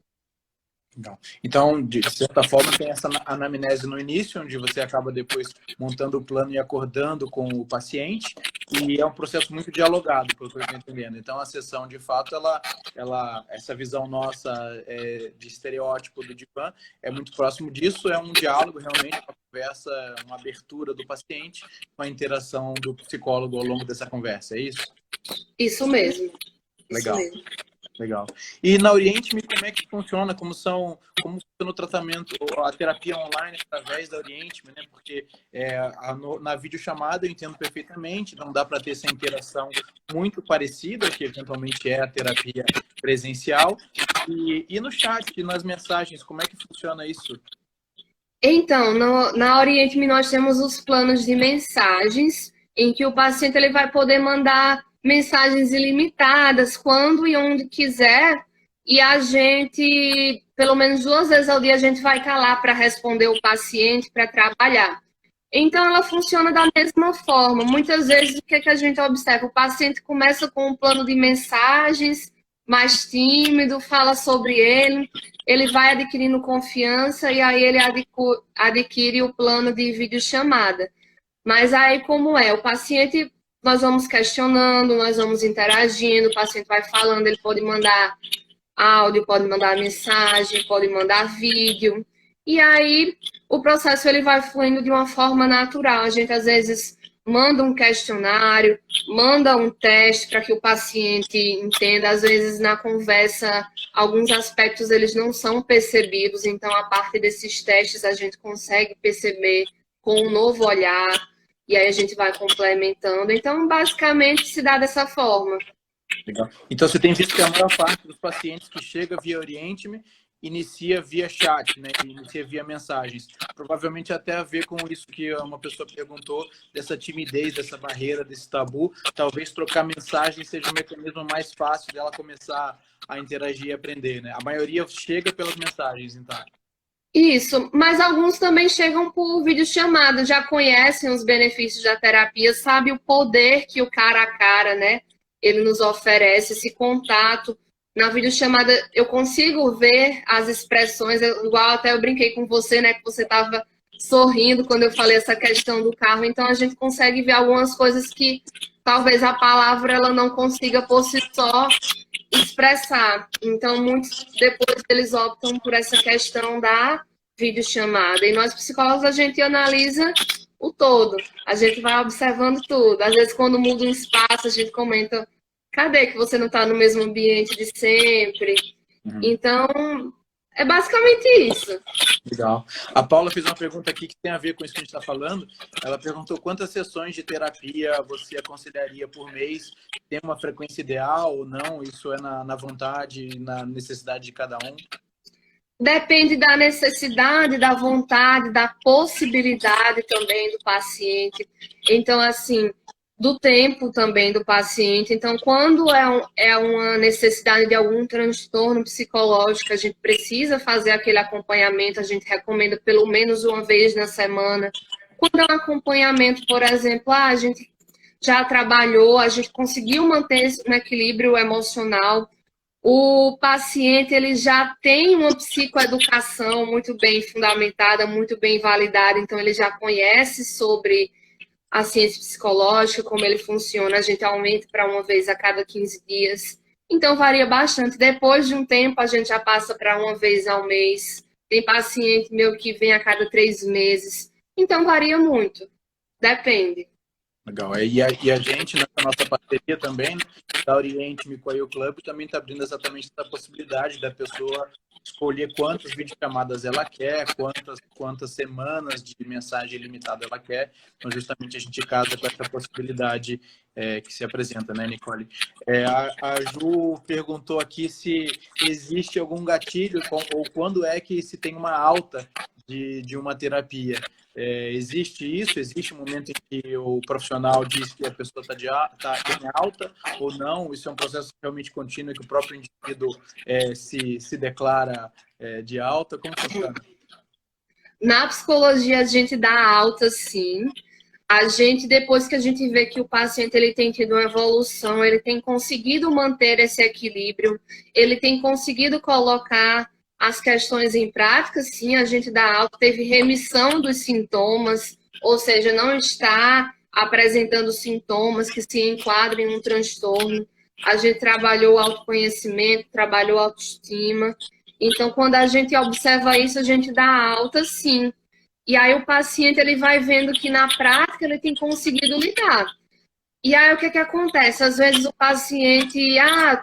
Então, de certa forma, tem essa anamnese no início, onde você acaba depois montando o plano e acordando com o paciente, e é um processo muito dialogado, pelo que eu estou entendendo. Então, a sessão, de fato, essa visão nossa de estereótipo do divã é muito próximo disso, é um diálogo, realmente, uma conversa, uma abertura do paciente, com a interação do psicólogo ao longo dessa conversa, é isso? Isso mesmo. Legal. Isso mesmo. Legal. E na Oriente-me, como é que funciona? Como funciona o tratamento, a terapia online através da Oriente-me, né? Porque na videochamada eu entendo perfeitamente, não dá para ter essa interação muito parecida, que eventualmente é a terapia presencial. E no chat, nas mensagens, como é que funciona isso? Então, na Oriente-me nós temos os planos de mensagens, em que o paciente ele vai poder mandar mensagens ilimitadas, quando e onde quiser, e a gente, pelo menos 2 vezes ao dia, a gente vai estar lá para responder o paciente, para trabalhar. Então, ela funciona da mesma forma. Muitas vezes, o que a gente observa? O paciente começa com um plano de mensagens, mais tímido, fala sobre ele vai adquirindo confiança e aí ele adquire o plano de videochamada. Mas aí, como é? O paciente... Nós vamos questionando, nós vamos interagindo, o paciente vai falando, ele pode mandar áudio, pode mandar mensagem, pode mandar vídeo. E aí o processo ele vai fluindo de uma forma natural. A gente às vezes manda um questionário, manda um teste para que o paciente entenda. Às vezes na conversa alguns aspectos eles não são percebidos, então a partir desses testes a gente consegue perceber com um novo olhar. E aí a gente vai complementando. Então, basicamente, se dá dessa forma. Legal. Então, você tem visto que a maior parte dos pacientes que chega via Oriente-me inicia via chat, né? Inicia via mensagens. Provavelmente até a ver com isso que uma pessoa perguntou, dessa timidez, dessa barreira, desse tabu. Talvez trocar mensagem seja o mecanismo mais fácil dela começar a interagir e aprender, né? A maioria chega pelas mensagens, então. Isso, mas alguns também chegam por videochamada, já conhecem os benefícios da terapia, sabe o poder que o cara a cara, né? Ele nos oferece, esse contato. Na videochamada eu consigo ver as expressões, igual até eu brinquei com você, né? Que você estava sorrindo quando eu falei essa questão do carro. Então a gente consegue ver algumas coisas que talvez a palavra ela não consiga por si só expressar. Então, muitos depois eles optam por essa questão da videochamada. E nós, psicólogos, a gente analisa o todo. A gente vai observando tudo. Às vezes, quando muda um espaço, a gente comenta, cadê que você não está no mesmo ambiente de sempre? Então, é basicamente isso. Legal. A Paula fez uma pergunta aqui que tem a ver com isso que a gente está falando. Ela perguntou quantas sessões de terapia você aconselharia por mês? Tem uma frequência ideal ou não? Isso é na vontade, na necessidade de cada um? Depende da necessidade, da vontade, da possibilidade também do paciente. Então, assim, do tempo também do paciente. Então, quando é uma necessidade de algum transtorno psicológico, a gente precisa fazer aquele acompanhamento, a gente recomenda pelo menos uma vez na semana. Quando é um acompanhamento, por exemplo, a gente já trabalhou, a gente conseguiu manter um equilíbrio emocional, o paciente ele já tem uma psicoeducação muito bem fundamentada, muito bem validada, então ele já conhece sobre a ciência psicológica, como ele funciona, a gente aumenta para uma vez a cada 15 dias. Então varia bastante. Depois de um tempo, a gente já passa para uma vez ao mês. Tem paciente meu que vem a cada 3 meses. Então varia muito. Depende. Legal. E a gente, nessa nossa parceria também, da Oriente Micoayo Club, também está abrindo exatamente essa possibilidade da pessoa escolher quantas videochamadas ela quer, quantas semanas de mensagem limitada ela quer. Então, justamente, a gente casa com essa possibilidade que se apresenta, né, Nicole? A Ju perguntou aqui se existe algum gatilho ou quando é que se tem uma alta de uma terapia. Existe isso? Existe um momento em que o profissional diz que a pessoa está em alta ou não? Isso é um processo realmente contínuo que o próprio indivíduo se declara de alta? Como funciona? Na psicologia, a gente dá alta, sim. A gente, depois que a gente vê que o paciente ele tem tido uma evolução, ele tem conseguido manter esse equilíbrio, ele tem conseguido colocar as questões em prática, sim, a gente dá alta, teve remissão dos sintomas, ou seja, não está apresentando sintomas que se enquadrem em um transtorno. A gente trabalhou o autoconhecimento, trabalhou a autoestima. Então, quando a gente observa isso, a gente dá alta, sim. E aí o paciente ele vai vendo que na prática ele tem conseguido lidar. E aí o que acontece? Às vezes o paciente,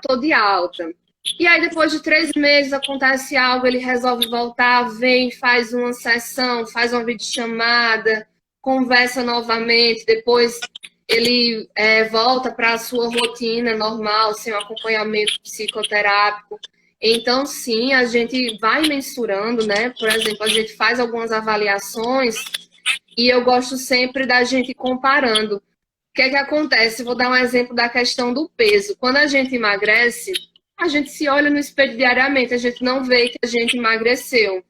tô de alta. E aí depois de 3 meses acontece algo, ele resolve voltar, vem, faz uma sessão, faz uma videochamada, conversa novamente, depois ele volta para a sua rotina normal, sem um acompanhamento psicoterápico. Então, sim, a gente vai mensurando, né? Por exemplo, a gente faz algumas avaliações e eu gosto sempre da gente comparando. O que acontece? Vou dar um exemplo da questão do peso. Quando a gente emagrece, a gente se olha no espelho diariamente, a gente não vê que a gente emagreceu.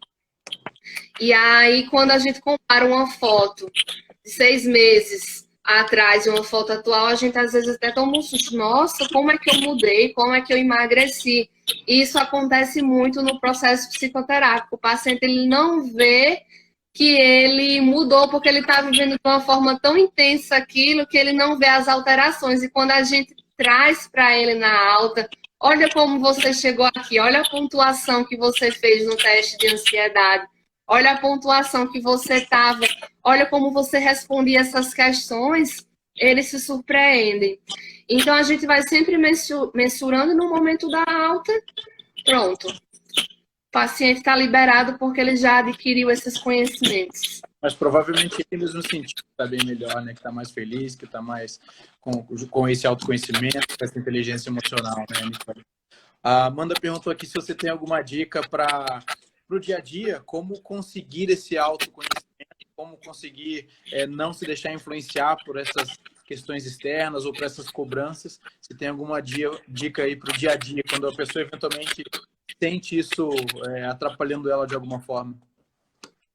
E aí, quando a gente compara uma foto de 6 meses atrás e uma foto atual, a gente às vezes até toma um susto. Nossa, como é que eu mudei? Como é que eu emagreci? Isso acontece muito no processo psicoterápico. O paciente ele não vê que ele mudou porque ele está vivendo de uma forma tão intensa aquilo que ele não vê as alterações. E quando a gente traz para ele na alta, olha como você chegou aqui, olha a pontuação que você fez no teste de ansiedade, olha a pontuação que você estava, olha como você respondia essas questões, eles se surpreendem. Então, a gente vai sempre mensurando no momento da alta, pronto. O paciente está liberado porque ele já adquiriu esses conhecimentos. Mas provavelmente eles no sentido que está bem melhor, né? Que está mais feliz, que está mais com esse autoconhecimento, com essa inteligência emocional, né, Nicole? A Amanda perguntou aqui se você tem alguma dica para o dia a dia, como conseguir esse autoconhecimento, como conseguir não se deixar influenciar por essas questões externas ou por essas cobranças. Se tem alguma dica aí para o dia a dia, quando a pessoa eventualmente sente isso atrapalhando ela de alguma forma?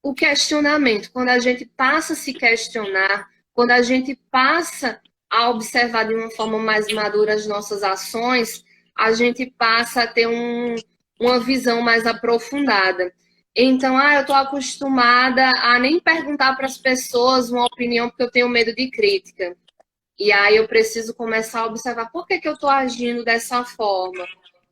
O questionamento, quando a gente passa a se questionar, quando a gente passa a observar de uma forma mais madura as nossas ações, a gente passa a ter uma visão mais aprofundada. Então, eu estou acostumada a nem perguntar para as pessoas uma opinião porque eu tenho medo de crítica. E aí eu preciso começar a observar por que eu estou agindo dessa forma.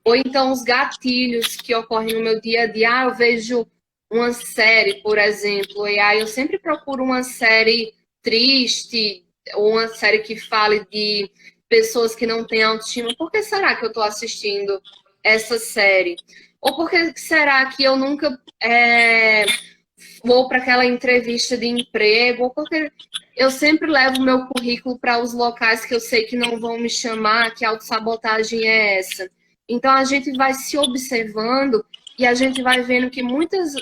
Ou então os gatilhos que ocorrem no meu dia a dia. Eu vejo uma série, por exemplo, e aí eu sempre procuro uma série triste, ou uma série que fale de pessoas que não têm autoestima, por que será que eu estou assistindo essa série? Ou por que será que eu nunca vou para aquela entrevista de emprego? Ou porque eu sempre levo meu currículo para os locais que eu sei que não vão me chamar, que a autossabotagem é essa? Então, a gente vai se observando e a gente vai vendo que muitas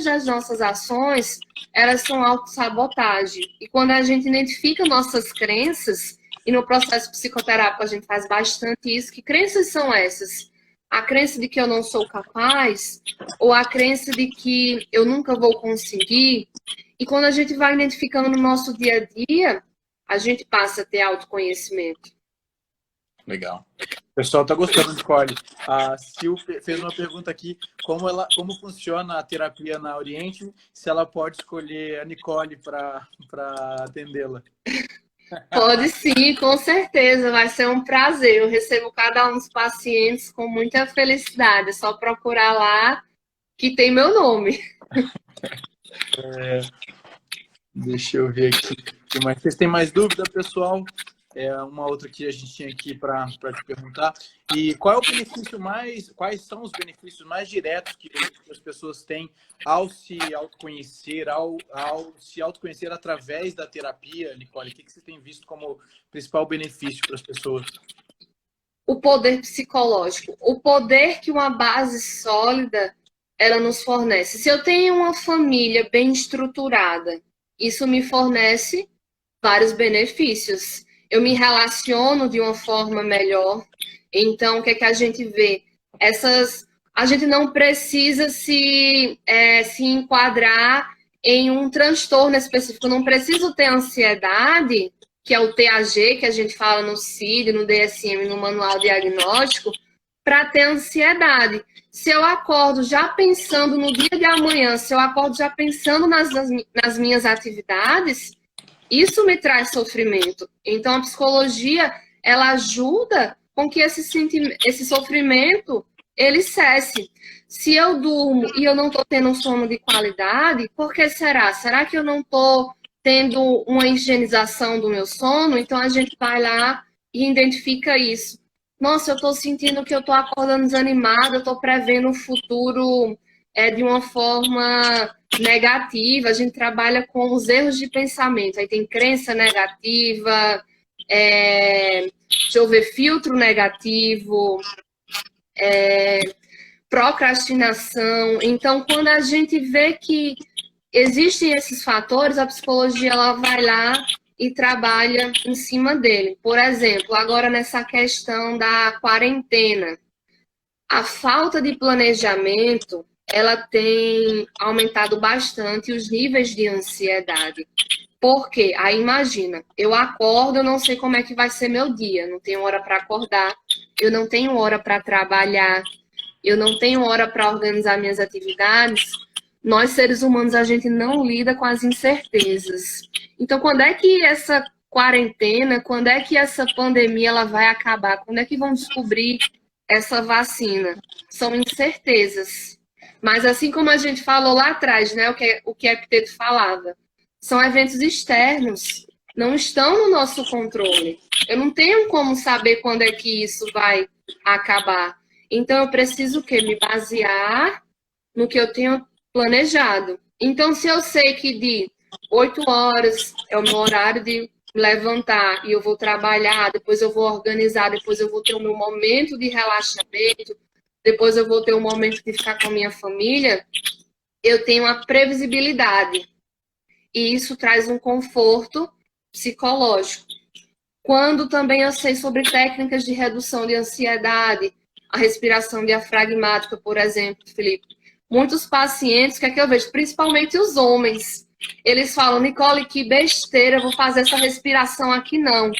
das nossas ações, elas são autossabotagem. E quando a gente identifica nossas crenças, e no processo psicoterápico a gente faz bastante isso, que crenças são essas? A crença de que eu não sou capaz, ou a crença de que eu nunca vou conseguir. E quando a gente vai identificando no nosso dia a dia, a gente passa a ter autoconhecimento. Legal. O pessoal está gostando, Nicole. A Sil fez uma pergunta aqui, como funciona a terapia na Oriente, se ela pode escolher a Nicole para atendê-la. Pode sim, com certeza, vai ser um prazer. Eu recebo cada um dos pacientes com muita felicidade. É só procurar lá que tem meu nome. Deixa eu ver aqui. Vocês têm mais dúvida, pessoal? Uma outra que a gente tinha aqui para te perguntar. E qual é o benefício quais são os benefícios mais diretos que as pessoas têm ao se autoconhecer, ao se autoconhecer através da terapia, Nicole? O que você tem visto como principal benefício para as pessoas? O poder psicológico, o poder que uma base sólida ela nos fornece. Se eu tenho uma família bem estruturada, isso me fornece vários benefícios. Eu me relaciono de uma forma melhor. Então, o que é que a gente vê? A gente não precisa se enquadrar em um transtorno específico. Eu não preciso ter ansiedade, que é o TAG, que a gente fala no CID, no DSM, no Manual Diagnóstico, para ter ansiedade. Se eu acordo já pensando no dia de amanhã, se eu acordo já pensando nas minhas atividades, isso me traz sofrimento. Então, a psicologia, ela ajuda com que esse sofrimento, ele cesse. Se eu durmo e eu não estou tendo um sono de qualidade, por que será? Será que eu não estou tendo uma higienização do meu sono? Então, a gente vai lá e identifica isso. Nossa, eu estou sentindo que eu estou acordando desanimada, eu estou prevendo o futuro de uma forma negativa. A gente trabalha com os erros de pensamento. Aí tem crença negativa, deixa eu ver, filtro negativo, procrastinação. Então, quando a gente vê que existem esses fatores, a psicologia ela vai lá e trabalha em cima dele. Por exemplo, agora nessa questão da quarentena, a falta de planejamento, ela tem aumentado bastante os níveis de ansiedade. Por quê? Aí imagina, eu acordo, eu não sei como é que vai ser meu dia, não tenho hora para acordar, eu não tenho hora para trabalhar, eu não tenho hora para organizar minhas atividades. Nós, seres humanos, a gente não lida com as incertezas. Então, quando é que essa quarentena, quando é que essa pandemia ela vai acabar? Quando é que vão descobrir essa vacina? São incertezas. Mas assim como a gente falou lá atrás, né, o que Epicteto falava, são eventos externos, não estão no nosso controle. Eu não tenho como saber quando é que isso vai acabar. Então, eu preciso o quê? Me basear no que eu tenho planejado. Então, se eu sei que de 8 horas é o meu horário de levantar e eu vou trabalhar, depois eu vou organizar, depois eu vou ter o meu momento de relaxamento, depois eu vou ter o momento de ficar com a minha família, eu tenho a previsibilidade. E isso traz um conforto psicológico. Quando também eu sei sobre técnicas de redução de ansiedade, a respiração diafragmática, por exemplo, Felipe, muitos pacientes, que é que eu vejo, principalmente os homens, eles falam, Nicole, que besteira, eu vou fazer essa respiração aqui, não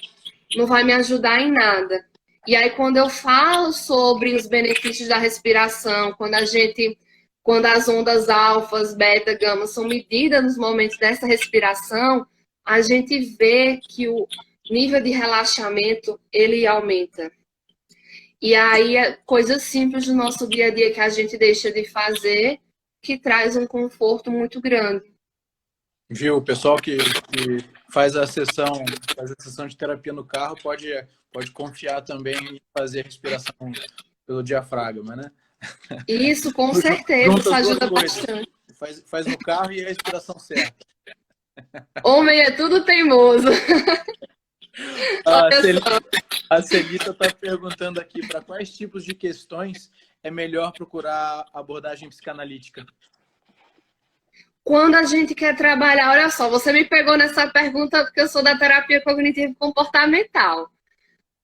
vai me ajudar em nada. E aí, quando eu falo sobre os benefícios da respiração, quando as ondas alfas, beta, gama são medidas nos momentos dessa respiração, a gente vê que o nível de relaxamento, ele aumenta. E aí, coisas simples do nosso dia a dia que a gente deixa de fazer, que traz um conforto muito grande. Viu? O pessoal que faz a sessão de terapia no carro, pode confiar também em fazer a respiração pelo diafragma, né? Isso, com certeza, isso ajuda bastante. Faz no carro e a respiração certa. Homem é tudo teimoso. A Celita está perguntando aqui para quais tipos de questões é melhor procurar abordagem psicanalítica. Quando a gente quer trabalhar, olha só, você me pegou nessa pergunta porque eu sou da terapia cognitivo comportamental.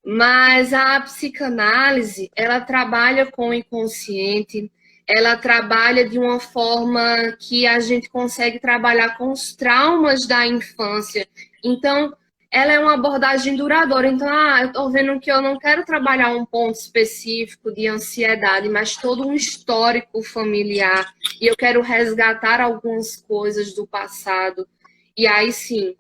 Mas a psicanálise, ela trabalha com o inconsciente, ela trabalha de uma forma que a gente consegue trabalhar com os traumas da infância. Então, ela é uma abordagem duradoura. Então, eu estou vendo que eu não quero trabalhar um ponto específico de ansiedade, mas todo um histórico familiar. E eu quero resgatar algumas coisas do passado. E aí, sim,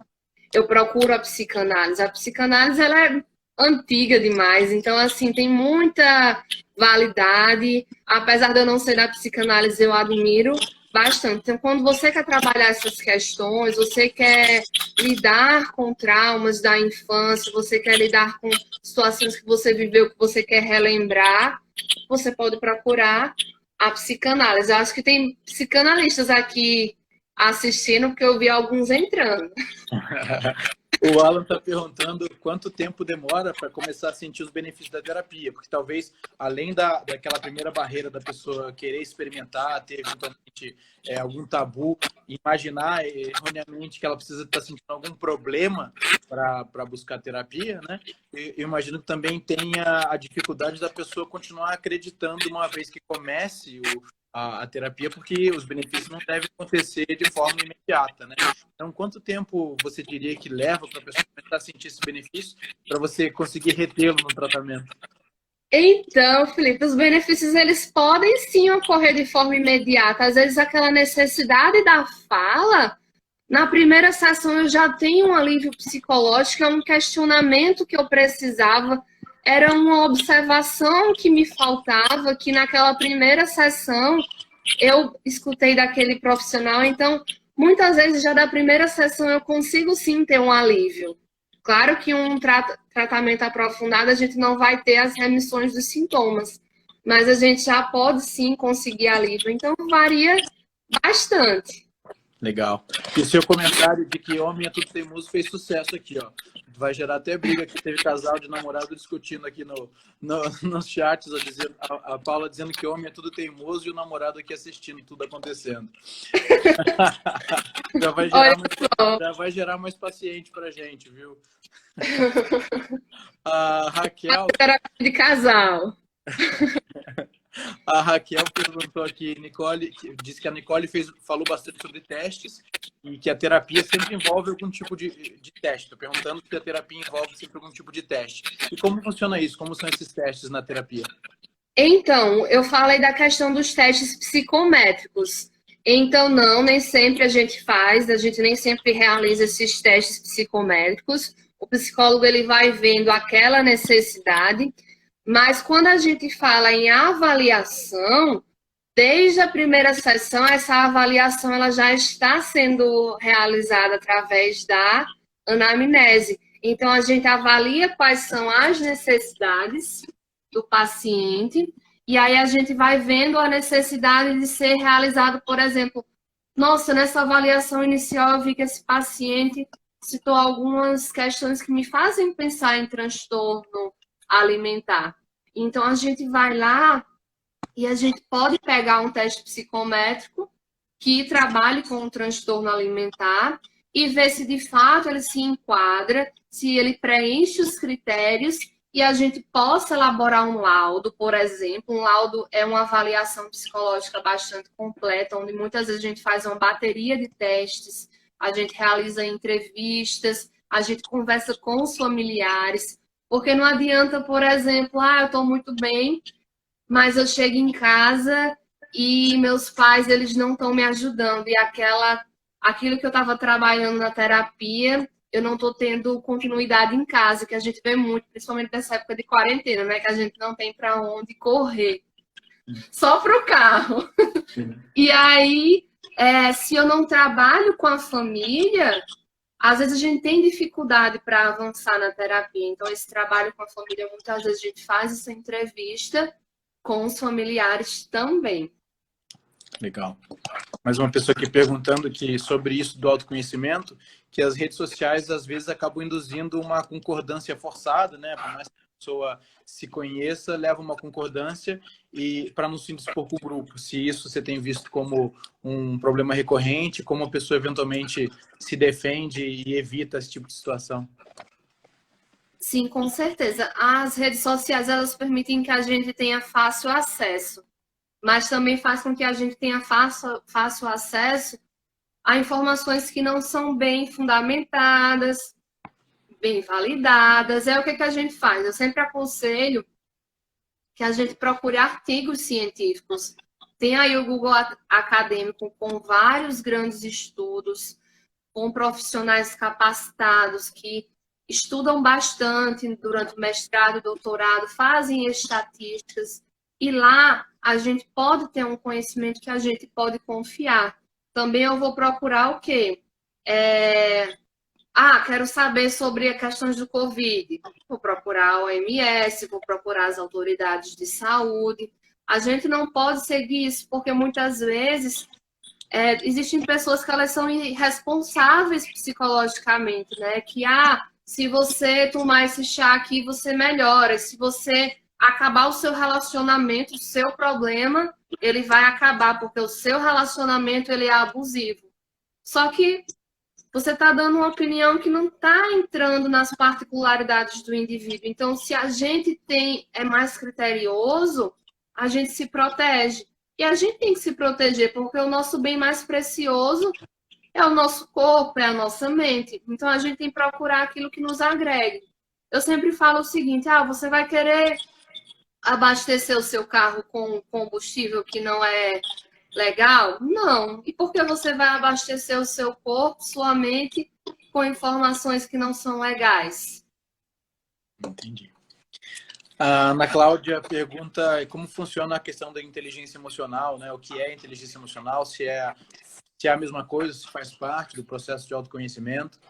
eu procuro a psicanálise. A psicanálise, ela é antiga demais, então assim, tem muita validade, apesar de eu não ser da psicanálise, eu admiro bastante. Então, quando você quer trabalhar essas questões, você quer lidar com traumas da infância, você quer lidar com situações que você viveu, que você quer relembrar, você pode procurar a psicanálise. Eu acho que tem psicanalistas aqui assistindo, porque eu vi alguns entrando. O Alan está perguntando quanto tempo demora para começar a sentir os benefícios da terapia, porque talvez, além daquela primeira barreira da pessoa querer experimentar, ter eventualmente algum tabu, imaginar erroneamente que ela precisa estar sentindo algum problema para buscar terapia, né? Eu imagino que também tenha a dificuldade da pessoa continuar acreditando uma vez que comece a terapia, porque os benefícios não devem acontecer de forma imediata, né? Então, quanto tempo você diria que leva para a pessoa começar a sentir esse benefício para você conseguir retê-lo no tratamento? Então, Felipe, os benefícios, eles podem sim ocorrer de forma imediata. Às vezes, aquela necessidade da fala, na primeira sessão eu já tenho um alívio psicológico, é um questionamento que eu precisava, era uma observação que me faltava, que naquela primeira sessão eu escutei daquele profissional. Então, muitas vezes já da primeira sessão eu consigo sim ter um alívio. Claro que um tratamento aprofundado a gente não vai ter as remissões dos sintomas, mas a gente já pode sim conseguir alívio. Então, varia bastante. Legal. E o seu comentário de que homem é tudo teimoso fez sucesso aqui, ó. Vai gerar até briga, que teve casal de namorado discutindo aqui nos chats, a Paula dizendo que homem é tudo teimoso e o namorado aqui assistindo tudo acontecendo. Já vai gerar mais paciente pra gente, viu? A Raquel... Terapia de casal. A Raquel perguntou aqui, disse que a Nicole falou bastante sobre testes e que a terapia sempre envolve algum tipo de teste. Estou perguntando se a terapia envolve sempre algum tipo de teste. E como funciona isso? Como são esses testes na terapia? Então, eu falei da questão dos testes psicométricos. Então, não, nem sempre a gente nem sempre realiza esses testes psicométricos. O psicólogo, ele vai vendo aquela necessidade. Mas quando a gente fala em avaliação, desde a primeira sessão, essa avaliação ela já está sendo realizada através da anamnese. Então, a gente avalia quais são as necessidades do paciente e aí a gente vai vendo a necessidade de ser realizado, por exemplo, nossa, nessa avaliação inicial eu vi que esse paciente citou algumas questões que me fazem pensar em transtorno alimentar. Então, a gente vai lá e a gente pode pegar um teste psicométrico que trabalhe com o transtorno alimentar e ver se, de fato, ele se enquadra, se ele preenche os critérios e a gente possa elaborar um laudo, por exemplo. Um laudo é uma avaliação psicológica bastante completa, onde muitas vezes a gente faz uma bateria de testes, a gente realiza entrevistas, a gente conversa com os familiares. Porque não adianta, por exemplo, eu estou muito bem, mas eu chego em casa e meus pais eles não estão me ajudando. E aquilo que eu estava trabalhando na terapia, eu não estou tendo continuidade em casa, que a gente vê muito, principalmente nessa época de quarentena, né? Que a gente não tem para onde correr. Só para o carro. E aí, se eu não trabalho com a família... às vezes a gente tem dificuldade para avançar na terapia. Então, esse trabalho com a família, muitas vezes a gente faz essa entrevista com os familiares também. Legal. Mais uma pessoa aqui perguntando que, sobre isso do autoconhecimento, que as redes sociais às vezes acabam induzindo uma concordância forçada, né? Por mais que a pessoa se conheça, leva uma concordância e para não se indispor com o grupo. Se isso você tem visto como um problema recorrente, como a pessoa eventualmente se defende e evita esse tipo de situação? Sim, com certeza. As redes sociais, elas permitem que a gente tenha fácil acesso, mas também faz com que a gente tenha fácil acesso a informações que não são bem fundamentadas, bem validadas. É o que a gente faz. Eu sempre aconselho que a gente procure artigos científicos. Tem aí o Google Acadêmico com vários grandes estudos, com profissionais capacitados que estudam bastante durante o mestrado, doutorado, fazem estatísticas, e lá a gente pode ter um conhecimento que a gente pode confiar. Também eu vou procurar o quê? Quero saber sobre as questões do Covid. Vou procurar a OMS, vou procurar as autoridades de saúde. A gente não pode seguir isso, porque muitas vezes existem pessoas que elas são irresponsáveis psicologicamente, né? Que, se você tomar esse chá aqui, você melhora. Se você acabar o seu relacionamento, o seu problema, ele vai acabar, porque o seu relacionamento ele é abusivo. Só que você está dando uma opinião que não está entrando nas particularidades do indivíduo. Então, se a gente é mais criterioso, a gente se protege. E a gente tem que se proteger, porque o nosso bem mais precioso é o nosso corpo, é a nossa mente. Então, a gente tem que procurar aquilo que nos agregue. Eu sempre falo o seguinte, você vai querer abastecer o seu carro com combustível que não é legal? Não. E por que você vai abastecer o seu corpo, sua mente, com informações que não são legais? Entendi. A Ana Cláudia pergunta como funciona a questão da inteligência emocional, né? O que é inteligência emocional, se é a mesma coisa, se faz parte do processo de autoconhecimento.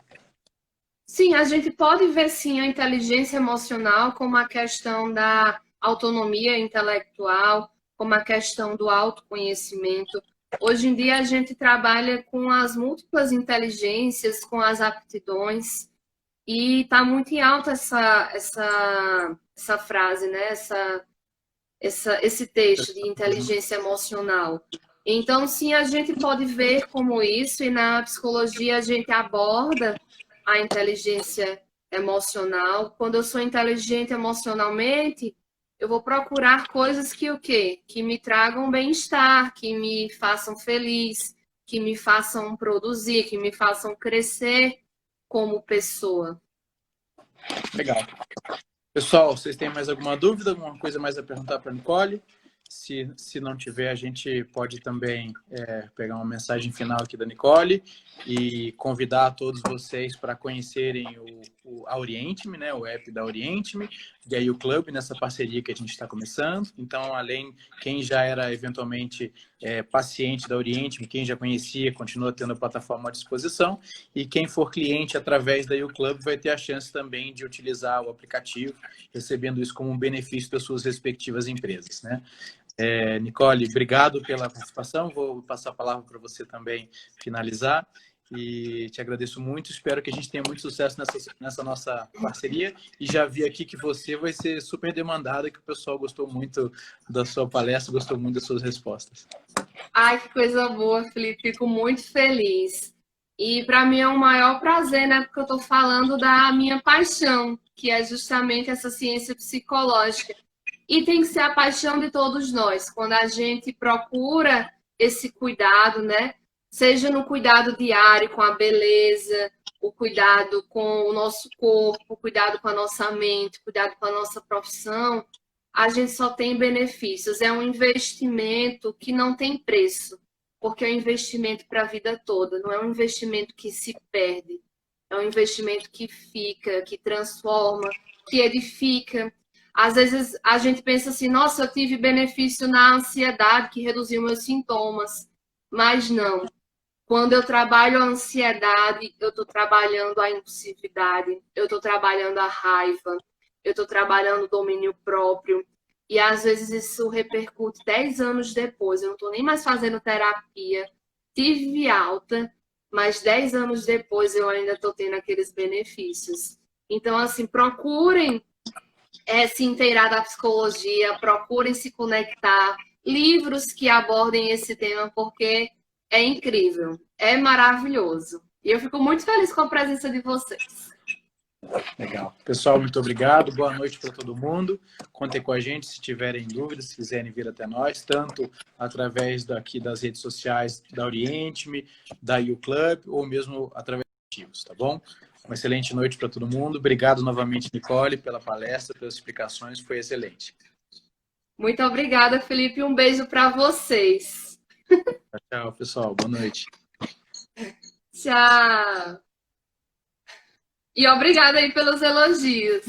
Sim, a gente pode ver sim a inteligência emocional como a questão da autonomia intelectual, como a questão do autoconhecimento. Hoje em dia a gente trabalha com as múltiplas inteligências, com as aptidões, e está muito em alta essa frase, né? Esse texto de inteligência emocional. Então, sim, a gente pode ver como isso, e na psicologia a gente aborda a inteligência emocional. Quando eu sou inteligente emocionalmente, eu vou procurar coisas que o quê? Que me tragam bem-estar, que me façam feliz, que me façam produzir, que me façam crescer como pessoa. Legal. Pessoal, vocês têm mais alguma dúvida, alguma coisa mais a perguntar para a Nicole? Se não tiver, a gente pode também pegar uma mensagem final aqui da Nicole e convidar todos vocês para conhecerem a Oriente-me, né? O app da Oriente-me, e aí o Clube, nessa parceria que a gente está começando. Então, além, quem já era eventualmente paciente da Oriente-me, quem já conhecia, continua tendo a plataforma à disposição, e quem for cliente através da U Club vai ter a chance também de utilizar o aplicativo, recebendo isso como um benefício das suas respectivas empresas, né? Nicole, obrigado pela participação. Vou passar a palavra para você também finalizar. E te agradeço muito. Espero que a gente tenha muito sucesso nessa nossa parceria. E já vi aqui que você vai ser super demandada, que o pessoal gostou muito da sua palestra, gostou muito das suas respostas. Ai, que coisa boa, Felipe. Fico muito feliz. E para mim é um maior prazer, né? Porque eu estou falando da minha paixão, que é justamente essa ciência psicológica. E tem que ser a paixão de todos nós, quando a gente procura esse cuidado, né? Seja no cuidado diário com a beleza, o cuidado com o nosso corpo, o cuidado com a nossa mente, o cuidado com a nossa profissão, a gente só tem benefícios. É um investimento que não tem preço, porque é um investimento para a vida toda, não é um investimento que se perde, é um investimento que fica, que transforma, que edifica. Às vezes a gente pensa assim, nossa, eu tive benefício na ansiedade, que reduziu meus sintomas. Mas não. Quando eu trabalho a ansiedade, eu estou trabalhando a impulsividade, eu estou trabalhando a raiva, eu estou trabalhando o domínio próprio. E às vezes isso repercute 10 anos depois. Eu não estou nem mais fazendo terapia, tive alta, mas 10 anos depois eu ainda estou tendo aqueles benefícios. Então, assim, procurem se inteirar da psicologia, procurem se conectar, livros que abordem esse tema, porque é incrível, é maravilhoso. E eu fico muito feliz com a presença de vocês. Legal. Pessoal, muito obrigado. Boa noite para todo mundo. Contem com a gente se tiverem dúvidas, se quiserem vir até nós, tanto através daqui das redes sociais da Oriente-me, da U-Club, ou mesmo através de ativos, tá bom? Uma excelente noite para todo mundo. Obrigado novamente, Nicole, pela palestra, pelas explicações. Foi excelente. Muito obrigada, Felipe. Um beijo para vocês. Tchau, pessoal. Boa noite. Tchau. E obrigada aí pelos elogios.